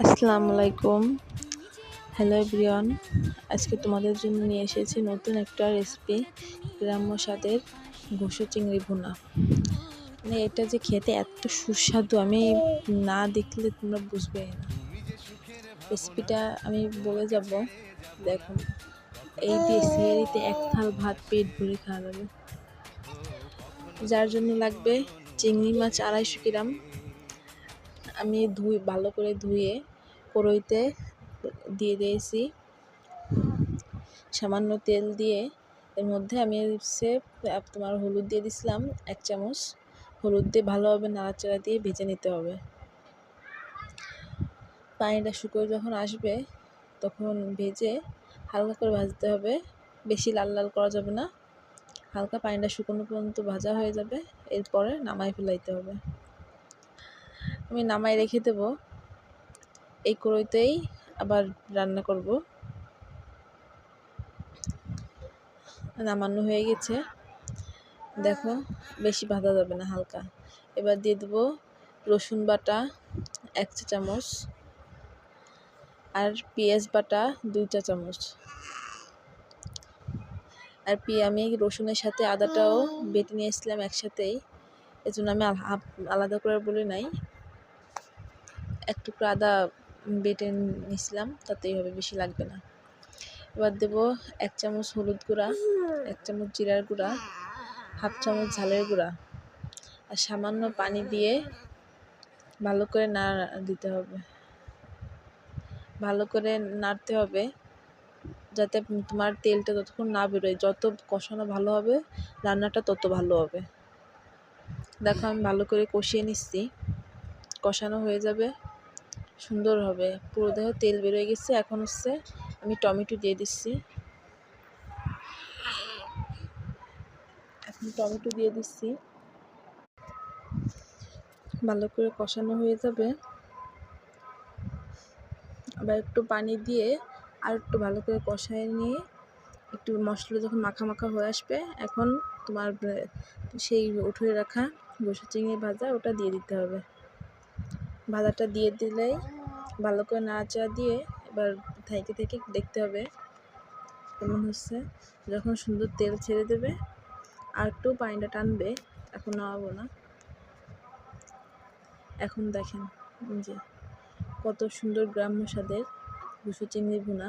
আসসালামু আলাইকুম। Hello everyone. আজকে তোমাদের জন্য নিয়ে এসেছি নতুন একটা রেসিপি, গ্রাম্য স্বাদের ঘুষো চিংড়ি ভুনা। মানে এটা যে খেতে এত সুস্বাদু, আমি না দেখলে তোমরা বুঝবে না। রেসিপিটা আমি বলে যাব, দেখুন। এই দিয়ে সিয়ারিতে এক থাল ভাত পেট ভরে খাওয়া যাবে। যার জন্য লাগবে চিংড়ি মাছ 250 গ্রাম। আমি ভালো করে ধুয়ে কড়াইতে দিয়ে দিয়েছি। সামান্য তেল দিয়ে এর মধ্যে আমি তোমার হলুদ দিয়ে দিছিলাম 1 চামচ। হলুদ দিয়ে ভালোভাবে নাড়াচাড়া দিয়ে ভেজে নিতে হবে। পানিটা শুকিয়ে যখন আসবে তখন ভেজে হালকা করে ভাজতে হবে, বেশি লাল লাল করা যাবে না। হালকা পানিটা শুকনো পর্যন্ত ভাজা হয়ে যাবে, এরপরে নামাই ফেলাইতে হবে। আমি নামাই রেখে দেবো। এই কড়াইতেই আবার রান্না করব। নামানো হয়ে গেছে, দেখো, বেশি ভাজা যাবে না, হালকা। এবার দিয়ে দেবো রসুন বাটা 1 চা চামচ আর পেঁয়াজ বাটা 2 চা চামচ। আর আমি রসুনের সাথে আদাটাও বেটে নিয়েছিলাম একসাথেই, এজন্য আমি আলাদা করে বলি নাই। 1 টুকরো আদা বেটে নিয়েছিলাম, তাতেই হবে, বেশি লাগবে না। এবার দেবো 1 চামচ হলুদ গুঁড়া, 1 চামচ জিরার গুঁড়া, 1/2 চামচ ঝালের গুঁড়া আর সামান্য পানি দিয়ে ভালো করে দিতে হবে। ভালো করে নাড়তে হবে যাতে তোমার তেলটা যতক্ষণ না বেরোয়। যত কষানো ভালো হবে রান্নাটা তত ভালো হবে। দেখো, আমি ভালো করে কষিয়ে নিচ্ছি। কষানো হয়ে যাবে, সুন্দর হবে। পুরো দেখো তেল বেরোয় গেছে। এখন আমি টমেটো দিয়ে দিচ্ছি। ভালো করে কষানো হয়ে যাবে। আবার একটু পানি দিয়ে আর একটু ভালো করে কষায় নিয়ে একটু মশলা যখন মাখা মাখা হয়ে আসবে, এখন তোমার সেই উঠিয়ে রাখা ঘুষো চিংড়ি ভাজা ওটা দিয়ে দিতে হবে। ভাজাটা দিয়ে দিলেই ভালো করে নাড়াচাড়া দিয়ে এবার থেকে দেখতে হবে কেমন হচ্ছে। যখন সুন্দর তেল ছেড়ে দেবে আর একটু পানিটা টানবে, এখন নামাবো না। এখন দেখেন যে কত সুন্দর গ্রাম্য স্বাদের ঘুষো চিংড়ি ভুনা।